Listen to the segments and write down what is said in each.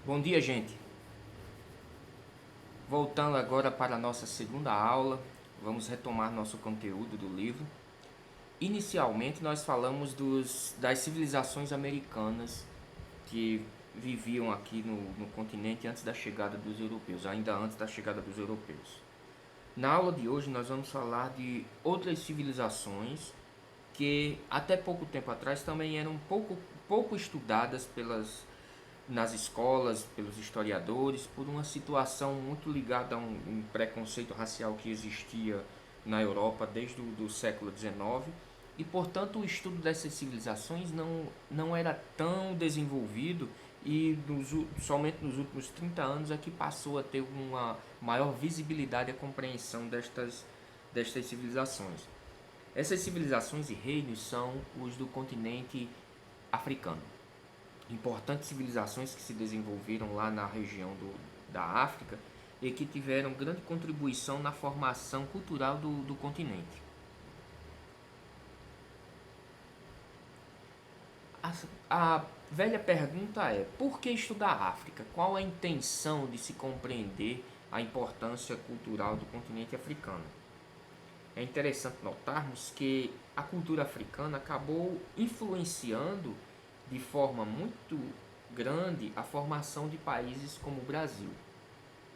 Bom dia, gente. Voltando agora para a nossa segunda aula, vamos retomar nosso conteúdo do livro. Inicialmente, nós falamos das civilizações americanas que viviam aqui no continente antes da chegada dos europeus, ainda antes da chegada dos europeus. Na aula de hoje, nós vamos falar de outras civilizações que até pouco tempo atrás também eram pouco estudadas nas escolas, pelos historiadores, por uma situação muito ligada a um preconceito racial que existia na Europa desde o do século XIX. E, portanto, o estudo dessas civilizações não era tão desenvolvido e somente nos últimos 30 anos é que passou a ter uma maior visibilidade e compreensão destas civilizações. Essas civilizações e reinos são os do continente africano. Importantes civilizações que se desenvolveram lá na região da África e que tiveram grande contribuição na formação cultural do continente. A velha pergunta é: por que estudar a África? Qual a intenção de se compreender a importância cultural do continente africano? É interessante notarmos que a cultura africana acabou influenciando de forma muito grande a formação de países como o Brasil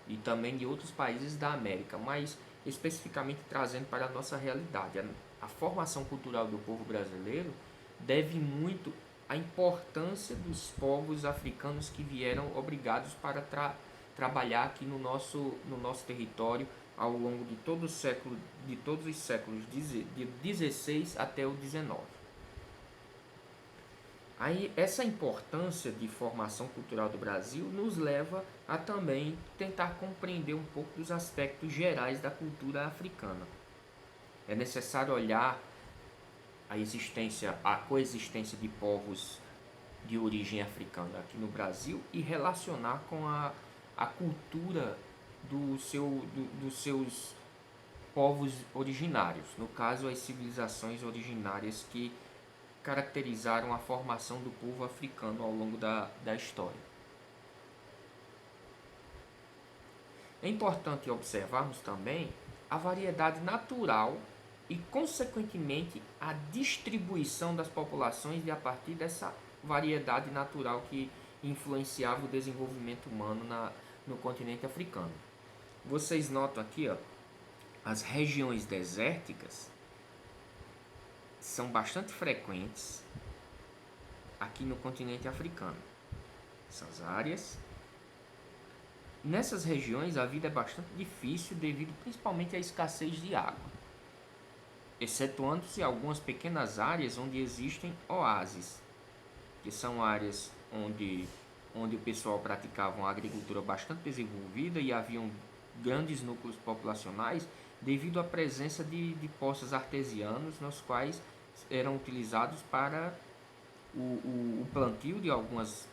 e também de outros países da América, mas especificamente trazendo para a nossa realidade. A formação cultural do povo brasileiro deve muito à importância dos povos africanos que vieram obrigados para trabalhar aqui no nosso território ao longo de todo o século, de todos os séculos de 16 até o 19. Aí essa importância de formação cultural do Brasil nos leva a também tentar compreender um pouco dos aspectos gerais da cultura africana. É necessário olhar a coexistência de povos de origem africana aqui no Brasil e relacionar com a cultura dos seus povos originários, no caso as civilizações originárias que caracterizaram a formação do povo africano ao longo da história. É importante observarmos também a variedade natural e, consequentemente, a distribuição das populações a partir dessa variedade natural que influenciava o desenvolvimento humano no continente africano. Vocês notam aqui, ó, as regiões desérticas são bastante frequentes aqui no continente africano. Essas áreas. Nessas regiões a vida é bastante difícil devido principalmente à escassez de água, excetuando-se algumas pequenas áreas onde existem oásis, que são áreas onde o pessoal praticava uma agricultura bastante desenvolvida e haviam grandes núcleos populacionais devido à presença de poços artesianos nos quais eram utilizados para o plantio de algumas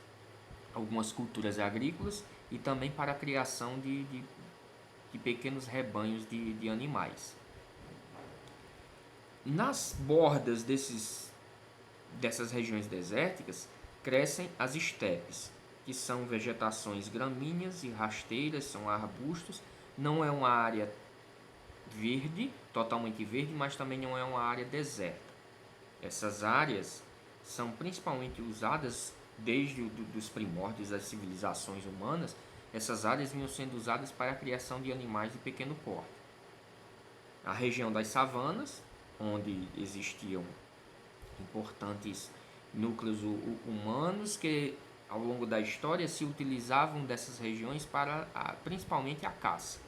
culturas agrícolas e também para a criação de pequenos rebanhos de animais. Nas bordas dessas regiões desérticas crescem as estepes, que são vegetações gramíneas e rasteiras, são arbustos. Não é uma área verde, totalmente verde, mas também não é uma área deserta. Essas áreas são principalmente usadas desde os primórdios das civilizações humanas. Essas áreas vinham sendo usadas para a criação de animais de pequeno porte. A região das savanas, onde existiam importantes núcleos humanos que ao longo da história se utilizavam dessas regiões para principalmente a caça.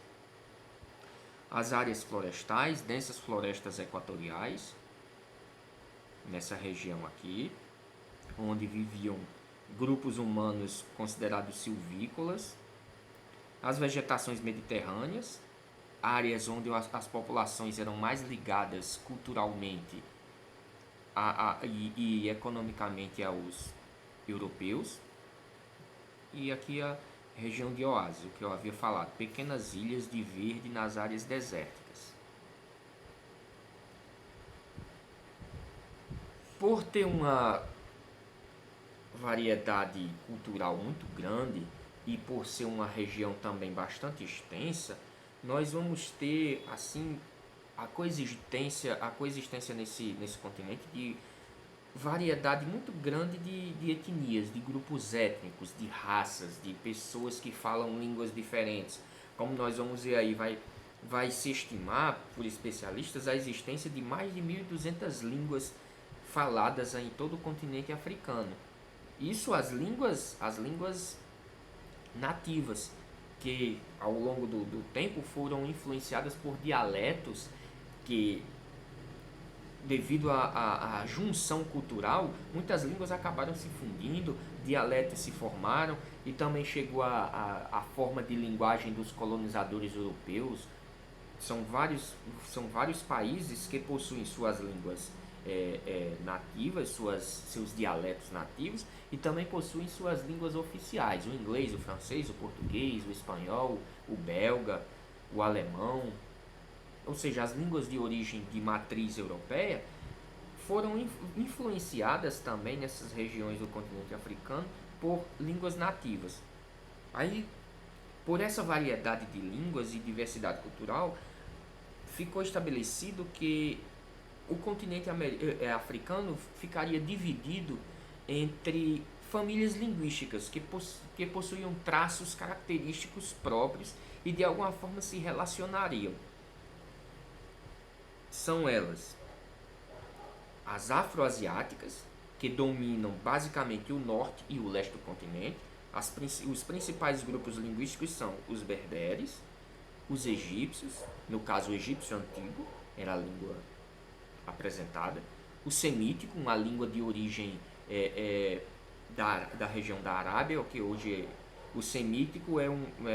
As áreas florestais, densas florestas equatoriais, nessa região aqui, onde viviam grupos humanos considerados silvícolas. As vegetações mediterrâneas, áreas onde as populações eram mais ligadas culturalmente e economicamente aos europeus. E aqui a região de oásis, o que eu havia falado, pequenas ilhas de verde nas áreas desérticas. Por ter uma variedade cultural muito grande e por ser uma região também bastante extensa, nós vamos ter assim a coexistência nesse continente de variedade muito grande de etnias, de grupos étnicos, de raças, de pessoas que falam línguas diferentes. Como nós vamos ver aí, vai se estimar por especialistas a existência de mais de 1.200 línguas faladas em todo o continente africano. Isso as línguas nativas, que ao longo do tempo foram influenciadas por dialetos que, devido à junção cultural, muitas línguas acabaram se fundindo, dialetos se formaram e também chegou a forma de linguagem dos colonizadores europeus. São vários países que possuem suas línguas nativas, seus dialetos nativos, e também possuem suas línguas oficiais: o inglês, o francês, o português, o espanhol, o belga, o alemão. Ou seja, as línguas de origem de matriz europeia foram influenciadas também nessas regiões do continente africano por línguas nativas. Aí, por essa variedade de línguas e diversidade cultural, ficou estabelecido que o continente africano ficaria dividido entre famílias linguísticas que possuíam traços característicos próprios e de alguma forma se relacionariam. São elas as afroasiáticas, que dominam basicamente o norte e o leste do continente. Os principais grupos linguísticos são os berberes, os egípcios, no caso o egípcio antigo, era a língua apresentada, o semítico, uma língua de origem da região da Arábia, que hoje o semítico é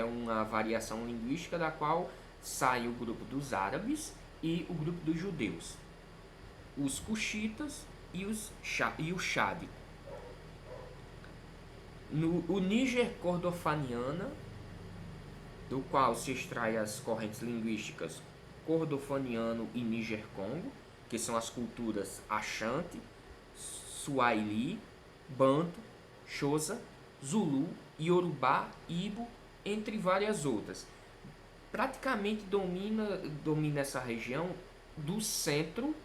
uma variação linguística da qual sai o grupo dos árabes e o grupo dos judeus, os cuxitas e o Chade. O Níger cordofaniana, do qual se extrai as correntes linguísticas cordofaniano e Níger-Congo, que são as culturas Ashanti, Swahili, Banto, Xhosa, Zulu, Yorubá, Ibo, entre várias outras. Praticamente domina essa região do centro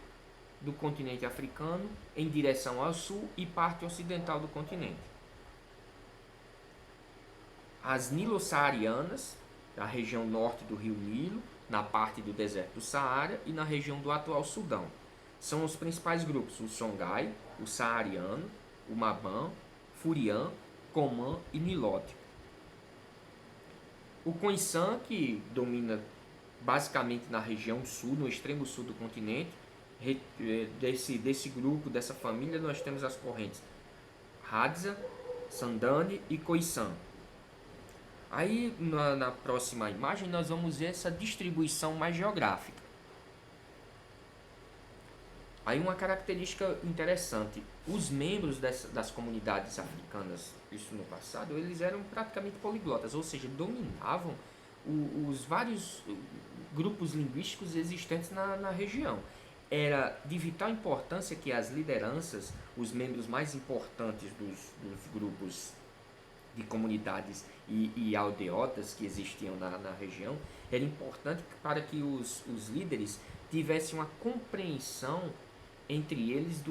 do continente africano em direção ao sul e parte ocidental do continente. As nilo-saarianas, na região norte do rio Nilo, na parte do deserto do Saara e na região do atual Sudão. São os principais grupos: o Songhai, o Saariano, o Maban, Furian, Coman e Nilote. O Khoisan, que domina basicamente na região sul, no extremo sul do continente. Desse grupo, dessa família, nós temos as correntes Hadza, Sandane e Khoisan. Aí na próxima imagem nós vamos ver essa distribuição mais geográfica. Aí uma característica interessante: os membros das comunidades africanas, isso no passado, eles eram praticamente poliglotas, ou seja, dominavam os vários grupos linguísticos existentes na região. Era de vital importância que as lideranças, os membros mais importantes dos grupos de comunidades e aldeotas que existiam na região, era importante para que os líderes tivessem uma compreensão entre eles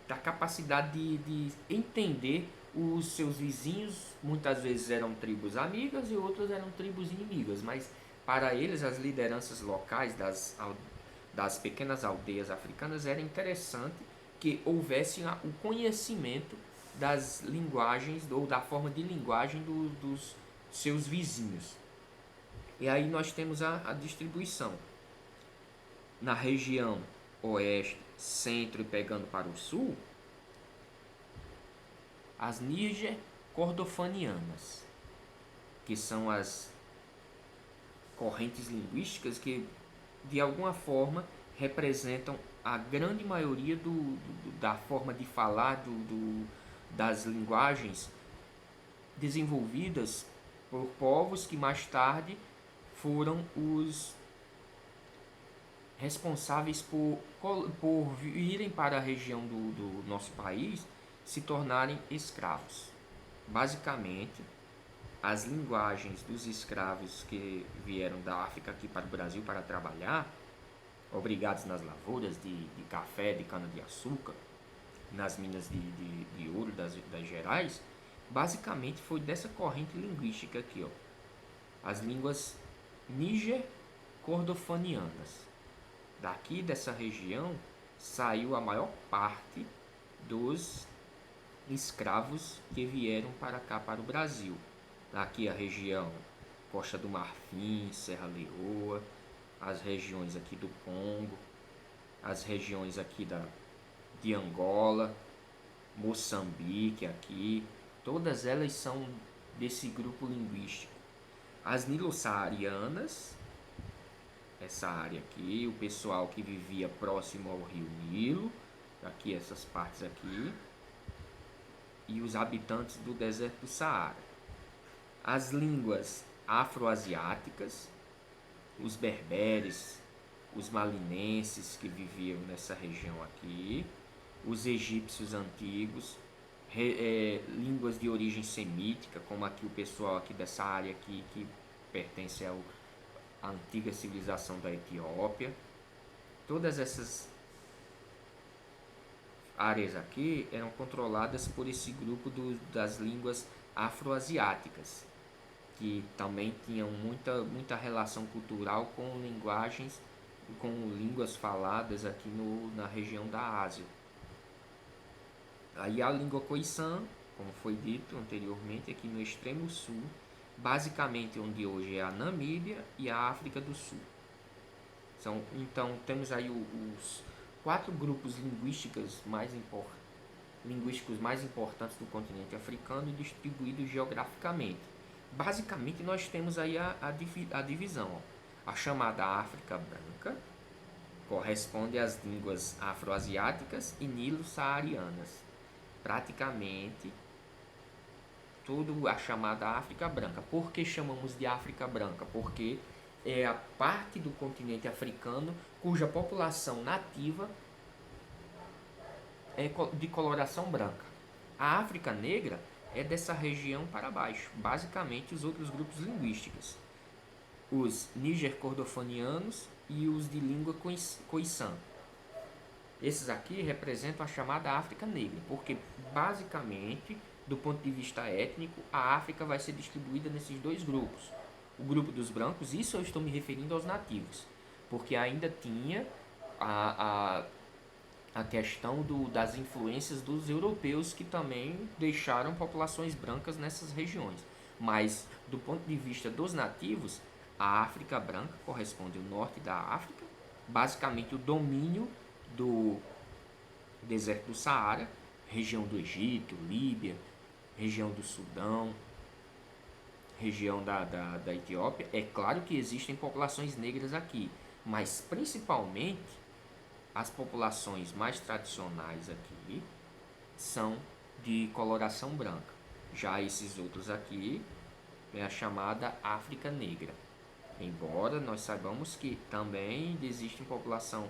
da capacidade de entender os seus vizinhos. Muitas vezes eram tribos amigas e outras eram tribos inimigas, mas para eles, as lideranças locais das pequenas aldeias africanas, era interessante que houvesse o conhecimento das linguagens ou da forma de linguagem dos seus vizinhos. E aí nós temos a distribuição. Na região oeste, centro e pegando para o sul, as Níger cordofanianas, que são as correntes linguísticas que de alguma forma representam a grande maioria da forma de falar das linguagens desenvolvidas por povos que mais tarde foram os responsáveis por virem para a região do nosso país se tornarem escravos. Basicamente, as linguagens dos escravos que vieram da África aqui para o Brasil para trabalhar, obrigados nas lavouras de café, de cana-de-açúcar, nas minas de ouro das Gerais, basicamente foi dessa corrente linguística aqui, ó, as línguas níger-cordofanianas. Daqui dessa região saiu a maior parte dos escravos que vieram para cá, para o Brasil. Aqui a região Costa do Marfim, Serra Leoa, as regiões aqui do Congo, as regiões aqui de Angola, Moçambique aqui, todas elas são desse grupo linguístico. As nilo-saarianas, essa área aqui, o pessoal que vivia próximo ao rio Nilo, aqui essas partes aqui, e os habitantes do deserto do Saara. As línguas afroasiáticas, os berberes, os malinenses que viviam nessa região aqui, os egípcios antigos, línguas de origem semítica, como aqui o pessoal aqui dessa área aqui que pertence à antiga civilização da Etiópia. Todas essas áreas aqui eram controladas por esse grupo das línguas afroasiáticas, que também tinham muita relação cultural com linguagens, com línguas faladas aqui na região da Ásia. Aí a língua Khoisan, como foi dito anteriormente, aqui no extremo sul, basicamente onde hoje é a Namíbia e a África do Sul. Então temos aí os 4 grupos linguísticos mais importantes do continente africano distribuídos geograficamente. Basicamente nós temos aí a divisão, ó. A chamada África Branca corresponde às línguas afroasiáticas e nilo-saarianas. Praticamente toda a chamada África Branca. Por que chamamos de África Branca? Porque é a parte do continente africano cuja população nativa é de coloração branca. A África Negra é dessa região para baixo, basicamente os outros grupos linguísticos, os níger-cordofanianos e os de língua Khoisan. Esses aqui representam a chamada África Negra, porque basicamente, do ponto de vista étnico, a África vai ser distribuída nesses 2 grupos. O grupo dos brancos, isso eu estou me referindo aos nativos, porque ainda tinha a questão das influências dos europeus que também deixaram populações brancas nessas regiões. Mas, do ponto de vista dos nativos, a África Branca corresponde ao norte da África, basicamente o domínio do deserto do Saara, região do Egito, Líbia, região do Sudão, região da Etiópia. É claro que existem populações negras aqui, mas principalmente as populações mais tradicionais aqui são de coloração branca. Já esses outros aqui é a chamada África Negra. Embora nós saibamos que também existe população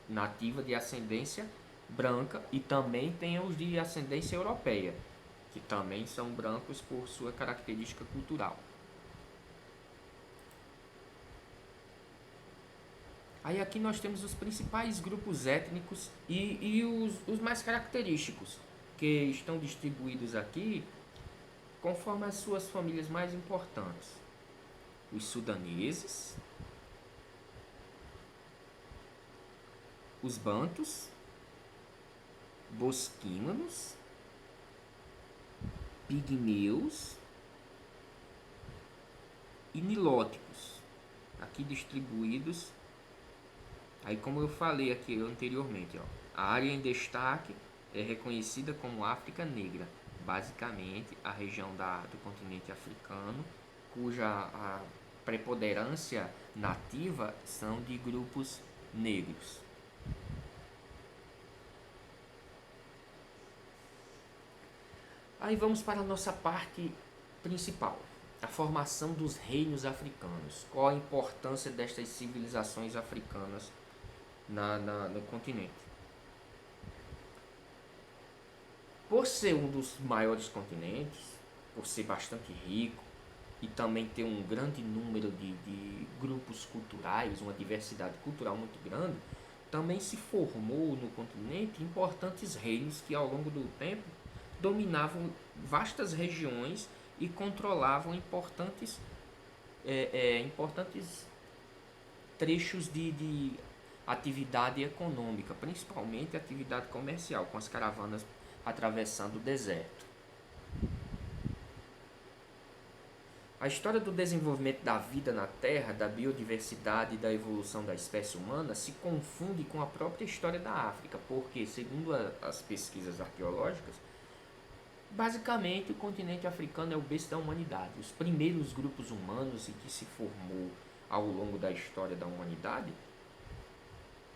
nativa de ascendência branca e também tem os de ascendência europeia, que também são brancos por sua característica cultural. Aí aqui nós temos os principais grupos étnicos e os mais característicos, que estão distribuídos aqui conforme as suas famílias mais importantes. Os sudaneses, os bantus, bosquímanos, pigmeus e nilóticos, aqui distribuídos. Aí, como eu falei aqui anteriormente, ó, a área em destaque é reconhecida como África Negra, basicamente a região do continente africano, cuja a preponderância nativa são de grupos negros. Aí vamos para a nossa parte principal, a formação dos reinos africanos. Qual a importância destas civilizações africanas no continente? Por ser um dos maiores continentes, por ser bastante rico e também ter um grande número de grupos culturais, uma diversidade cultural muito grande, também se formou no continente importantes reinos que ao longo do tempo dominavam vastas regiões e controlavam importantes trechos de atividade econômica, principalmente atividade comercial, com as caravanas atravessando o deserto. A história do desenvolvimento da vida na Terra, da biodiversidade e da evolução da espécie humana se confunde com a própria história da África, porque, segundo as pesquisas arqueológicas, basicamente o continente africano é o berço da humanidade. Os primeiros grupos humanos em que se formou ao longo da história da humanidade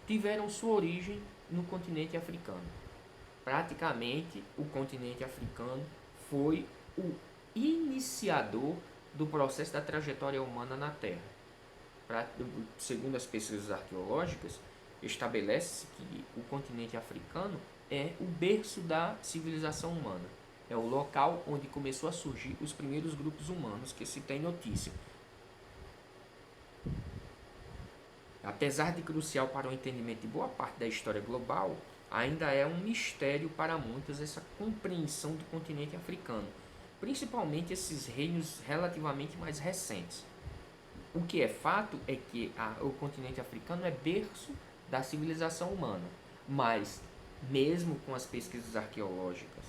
tiveram sua origem no continente africano. Praticamente, o continente africano foi o iniciador do processo da trajetória humana na Terra. Segundo as pesquisas arqueológicas, estabelece-se que o continente africano é o berço da civilização humana. É o local onde começou a surgir os primeiros grupos humanos que se tem notícia. Apesar de crucial para o entendimento de boa parte da história global, ainda é um mistério para muitos essa compreensão do continente africano, principalmente esses reinos relativamente mais recentes. O que é fato é que o continente africano é berço da civilização humana, mas mesmo com as pesquisas arqueológicas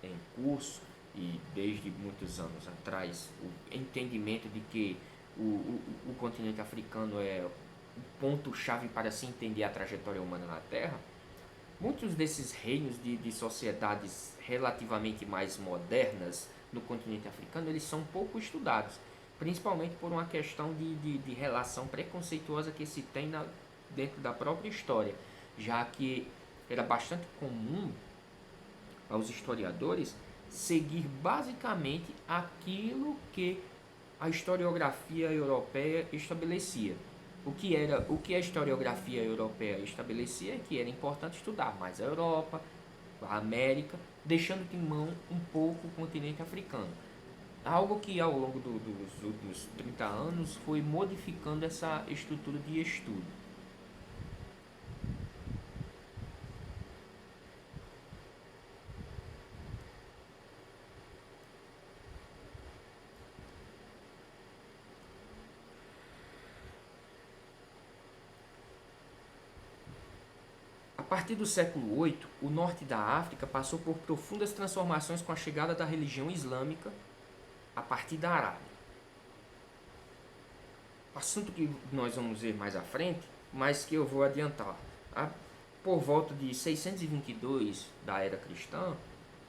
em curso e desde muitos anos atrás, o entendimento de que o continente africano é o ponto-chave para se entender a trajetória humana na Terra, muitos desses reinos de sociedades relativamente mais modernas no continente africano, eles são pouco estudados, principalmente por uma questão de relação preconceituosa que se tem dentro da própria história, já que era bastante comum aos historiadores seguir basicamente aquilo que a historiografia europeia estabelecia. O que a historiografia europeia estabelecia é que era importante estudar mais a Europa, a América, deixando de mão um pouco o continente africano. Algo que ao longo dos últimos 30 anos foi modificando essa estrutura de estudo. A partir do século VIII, o norte da África passou por profundas transformações com a chegada da religião islâmica a partir da Arábia. Assunto que nós vamos ver mais à frente, mas que eu vou adiantar. Por volta de 622 da era cristã,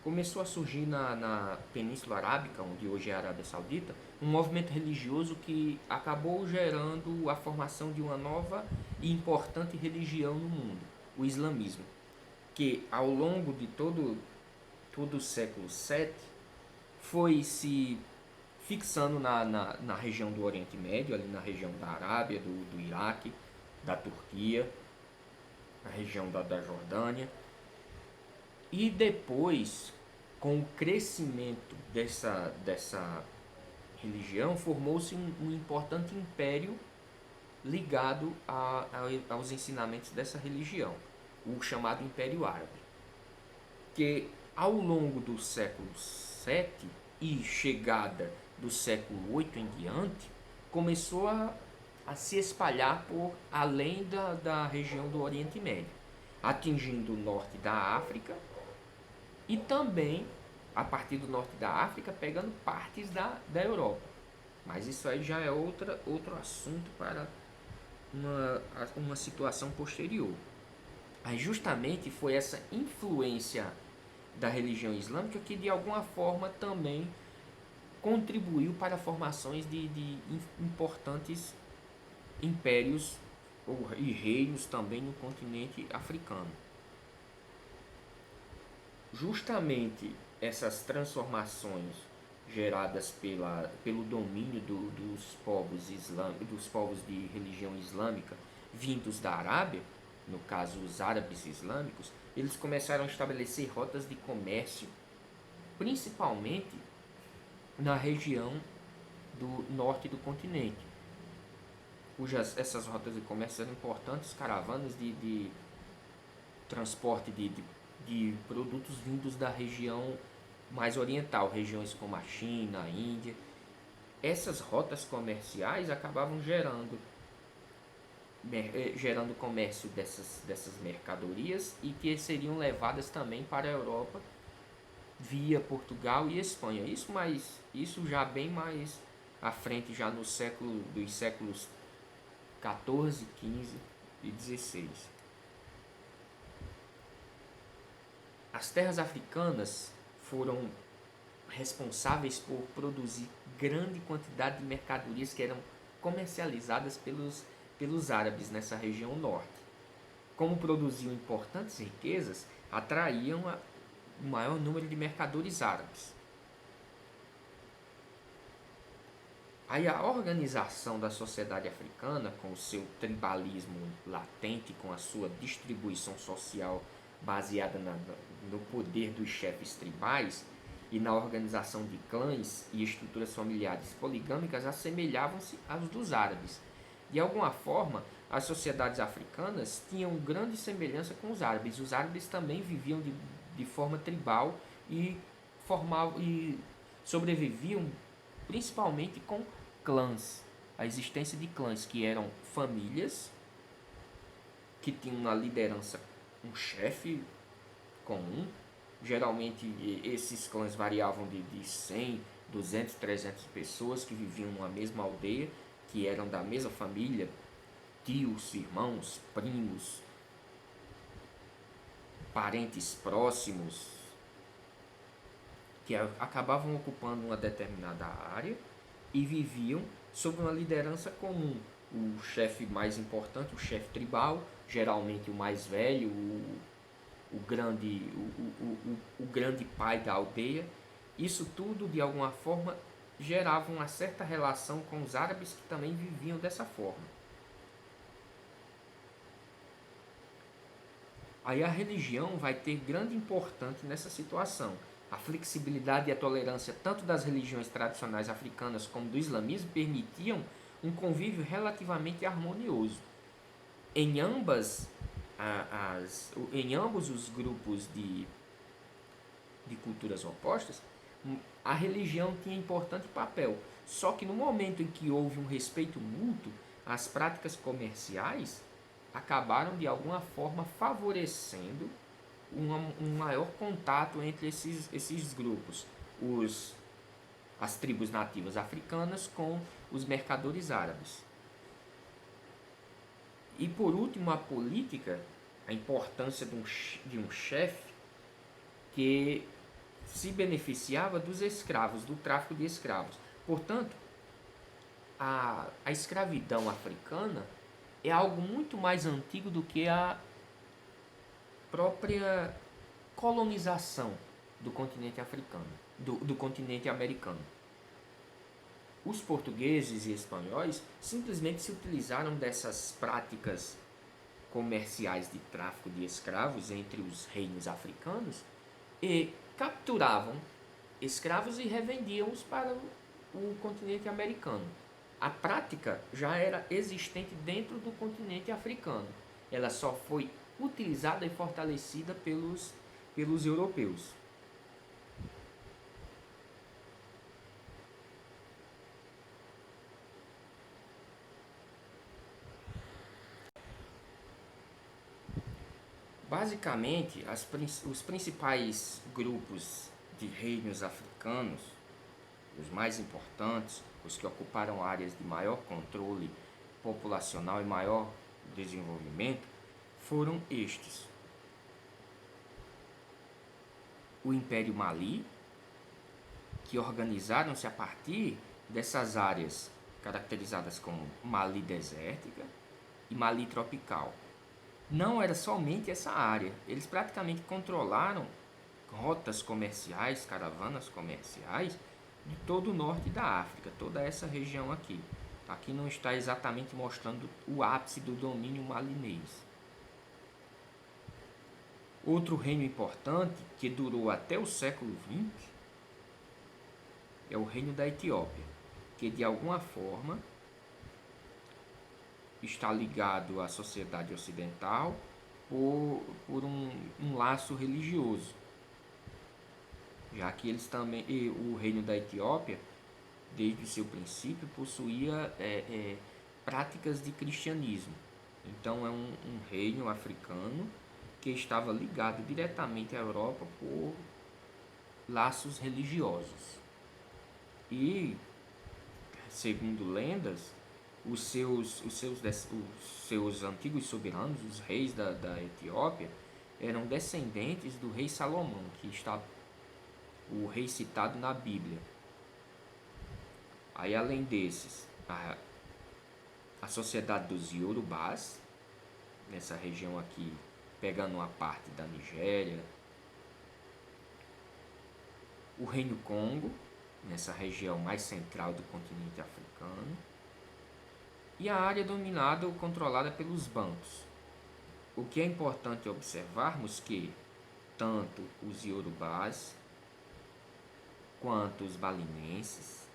começou a surgir na Península Arábica, onde hoje é a Arábia Saudita, um movimento religioso que acabou gerando a formação de uma nova e importante religião no mundo, o islamismo, que ao longo de todo o século VII foi se fixando na região do Oriente Médio, ali na região da Arábia, do Iraque, da Turquia, na região da Jordânia. E depois, com o crescimento dessa religião, formou-se um importante império ligado aos ensinamentos dessa religião, o chamado Império Árabe, que ao longo do século VII e chegada do século VIII em diante, começou a se espalhar por além da região do Oriente Médio, atingindo o norte da África e também, a partir do norte da África, pegando partes da Europa. Mas isso aí já é outro assunto para uma situação posterior. Aí justamente foi essa influência da religião islâmica que de alguma forma também contribuiu para formações de importantes impérios e reinos também no continente africano. Justamente essas transformações geradas pelo domínio dos povos de religião islâmica vindos da Arábia, no caso os árabes islâmicos, eles começaram a estabelecer rotas de comércio, principalmente na região do norte do continente, cujas essas rotas de comércio eram importantes caravanas de transporte de produtos vindos da região mais oriental, regiões como a China, a Índia. Essas rotas comerciais acabavam gerando comércio dessas mercadorias e que seriam levadas também para a Europa via Portugal e Espanha. Isso já bem mais à frente, já no dos séculos 14, 15 e 16. As terras africanas foram responsáveis por produzir grande quantidade de mercadorias que eram comercializadas pelos árabes nessa região norte. Como produziam importantes riquezas, atraíam o maior número de mercadores árabes. Aí a organização da sociedade africana, com o seu tribalismo latente, com a sua distribuição social baseada no poder dos chefes tribais e na organização de clãs e estruturas familiares poligâmicas, assemelhavam-se às dos árabes. De alguma forma, as sociedades africanas tinham grande semelhança com os árabes. Os árabes também viviam de forma tribal e sobreviviam principalmente com clãs. A existência de clãs que eram famílias que tinham na liderança um chefe comum. Geralmente esses clãs variavam de 100, 200, 300 pessoas que viviam numa mesma aldeia, que eram da mesma família, tios, irmãos, primos, parentes próximos, que acabavam ocupando uma determinada área e viviam sob uma liderança comum. O chefe mais importante, o chefe tribal, geralmente o mais velho, o grande pai da aldeia. Isso tudo, de alguma forma, gerava uma certa relação com os árabes que também viviam dessa forma. Aí a religião vai ter grande importância nessa situação. A flexibilidade e a tolerância tanto das religiões tradicionais africanas como do islamismo permitiam um convívio relativamente harmonioso. Em ambos os grupos de culturas opostas, a religião tinha importante papel. Só que no momento em que houve um respeito mútuo, as práticas comerciais acabaram de alguma forma favorecendo um maior contato entre esses grupos, as tribos nativas africanas com os mercadores árabes. E por último, a política, a importância de um chefe que se beneficiava dos escravos, do tráfico de escravos. Portanto, a escravidão africana é algo muito mais antigo do que a própria colonização do continente africano, do continente americano. Os portugueses e espanhóis simplesmente se utilizaram dessas práticas comerciais de tráfico de escravos entre os reinos africanos e capturavam escravos e revendiam-os para o continente americano. A prática já era existente dentro do continente africano. Ela só foi utilizada e fortalecida pelos europeus. Basicamente, os principais grupos de reinos africanos, os mais importantes, os que ocuparam áreas de maior controle populacional e maior desenvolvimento, foram estes: o Império Mali, que organizaram-se a partir dessas áreas caracterizadas como Mali desértica e Mali tropical. Não era somente essa área, eles praticamente controlaram rotas comerciais, caravanas comerciais de todo o norte da África, toda essa região aqui. Aqui não está exatamente mostrando o ápice do domínio malinês. Outro reino importante, que durou até o século XX, é o reino da Etiópia, que de alguma forma está ligado à sociedade ocidental por um laço religioso, já que eles também, o reino da Etiópia, desde o seu princípio, possuía práticas de cristianismo. Então é um reino africano que estava ligado diretamente à Europa por laços religiosos. E, segundo lendas, os seus antigos soberanos, os reis da Etiópia, eram descendentes do rei Salomão, que está o rei citado na Bíblia. Aí, além desses, a sociedade dos Yorubás, nessa região aqui, pegando uma parte da Nigéria, o Reino Congo, nessa região mais central do continente africano, e a área dominada ou controlada pelos Bantus. O que é importante observarmos que tanto os Yorubás quanto os balinenses,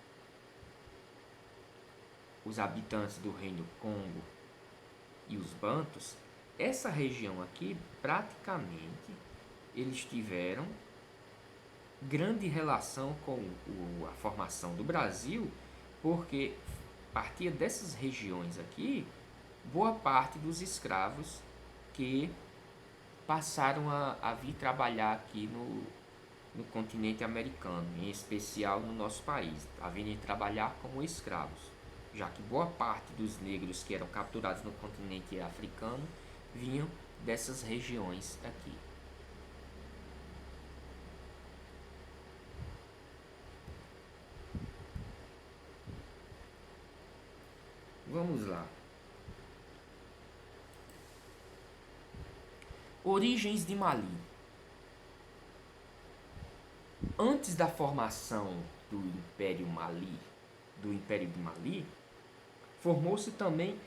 os habitantes do Reino Congo e os Bantus, essa região aqui praticamente eles tiveram grande relação com a formação do Brasil, porque partia dessas regiões aqui boa parte dos escravos que passaram a vir trabalhar aqui no continente americano, em especial no nosso país, a virem trabalhar como escravos, já que boa parte dos negros que eram capturados no continente africano vinham dessas regiões aqui. Vamos lá. Origens de Mali. Antes da formação do Império de Mali, formou-se também,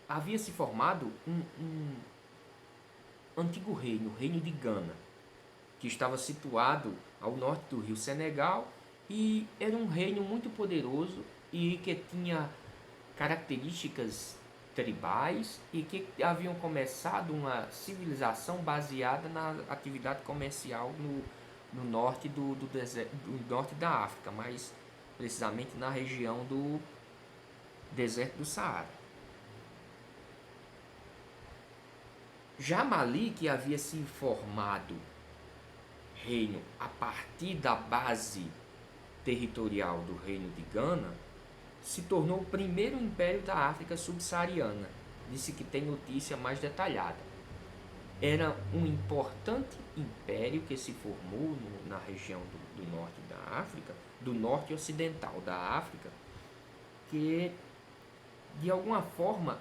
havia se formado um antigo reino, o reino de Gana, que estava situado ao norte do rio Senegal e era um reino muito poderoso e que tinha características tribais e que haviam começado uma civilização baseada na atividade comercial no norte do norte da África, mais precisamente na região do deserto do Saara. Já Mali, que havia se formado reino a partir da base territorial do reino de Gana, se tornou o primeiro império da África subsaariana. Disse que tem notícia mais detalhada. Era um importante império que se formou na região do norte da África, do norte ocidental da África, que de alguma forma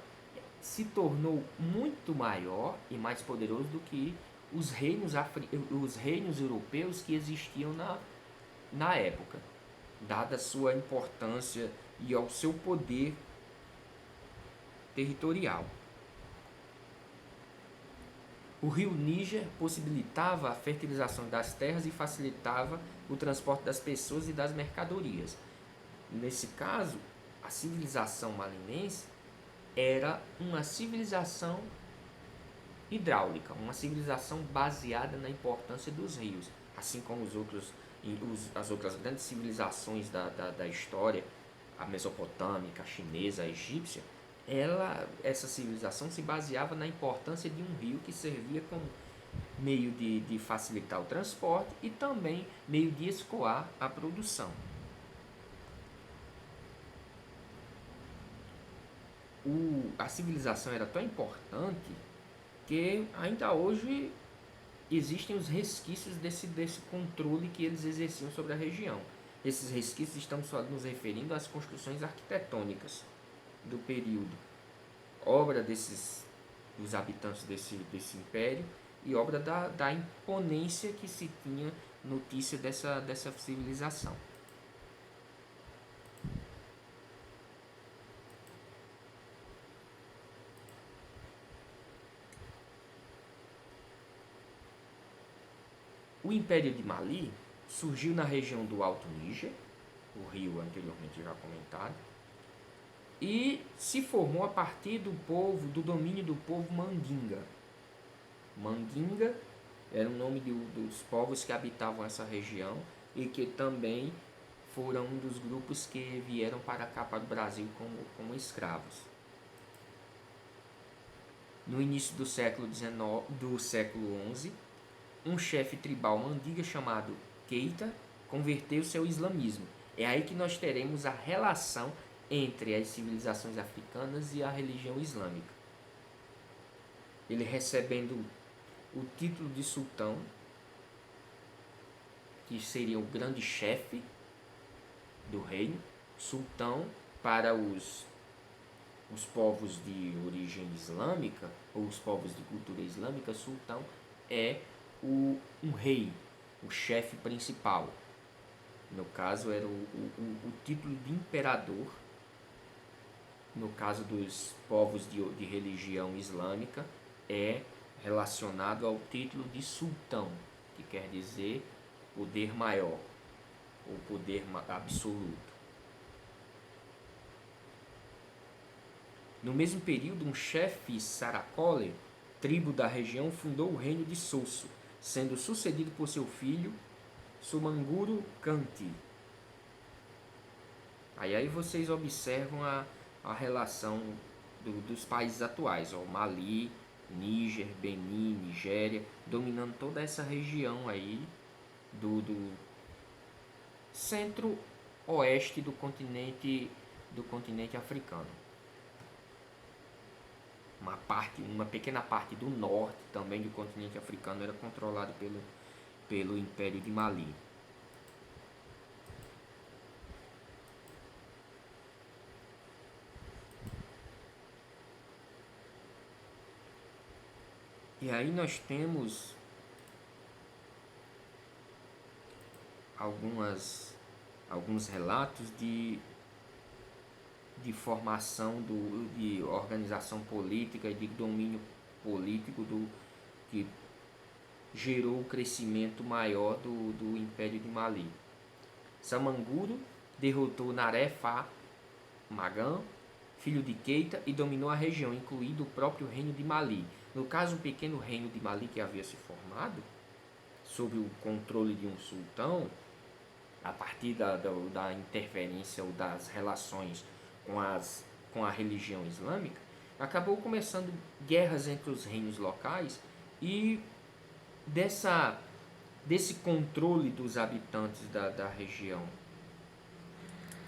se tornou muito maior e mais poderoso do que os reinos europeus que existiam na época, dada a sua importância e ao seu poder territorial. O rio Níger possibilitava a fertilização das terras e facilitava o transporte das pessoas e das mercadorias. Nesse caso, a civilização malinense era uma civilização hidráulica, uma civilização baseada na importância dos rios, assim como as outras grandes civilizações da história, a mesopotâmica, a chinesa, a egípcia. Essa civilização se baseava na importância de um rio que servia como meio de facilitar o transporte e também meio de escoar a produção. A civilização era tão importante que ainda hoje existem os resquícios desse controle que eles exerciam sobre a região. Esses resquícios estamos só nos referindo às construções arquitetônicas do período, obra dos habitantes desse império e obra da imponência que se tinha notícia dessa civilização. O Império de Mali surgiu na região do Alto Níger, o rio anteriormente já comentado, e se formou a partir do domínio do povo Mandinga. Mandinga era o nome dos povos que habitavam essa região e que também foram um dos grupos que vieram para cá, para o Brasil, como escravos. No início do século XI, um chefe tribal mandinga chamado Keita converteu-se ao islamismo. É aí que nós teremos a relação entre as civilizações africanas e a religião islâmica. Ele recebendo o título de sultão, que seria o grande chefe do reino. Sultão, para os povos de origem islâmica, ou os povos de cultura islâmica, sultão é um rei, o chefe principal. No caso, era o título de imperador. No caso dos povos de religião islâmica, é relacionado ao título de sultão, que quer dizer poder maior, ou poder absoluto. No mesmo período, um chefe Saracole, tribo da região, fundou o reino de Sosso, sendo sucedido por seu filho Sumanguru Kanti. Aí vocês observam a relação dos países atuais, ó, Mali, Níger, Benin, Nigéria, dominando toda essa região aí do centro-oeste do continente africano. Uma pequena parte do norte também do continente africano era controlado pelo Império de Mali. E aí nós temos alguns relatos de formação de organização política e de domínio político que gerou o crescimento maior do Império de Mali. Samanguru derrotou Naré-Fa Magan, filho de Keita, e dominou a região, incluindo o próprio reino de Mali. No caso, o pequeno reino de Mali que havia se formado, sob o controle de um sultão, a partir da interferência ou das relações com a religião islâmica, acabou começando guerras entre os reinos locais, e desse controle dos habitantes da região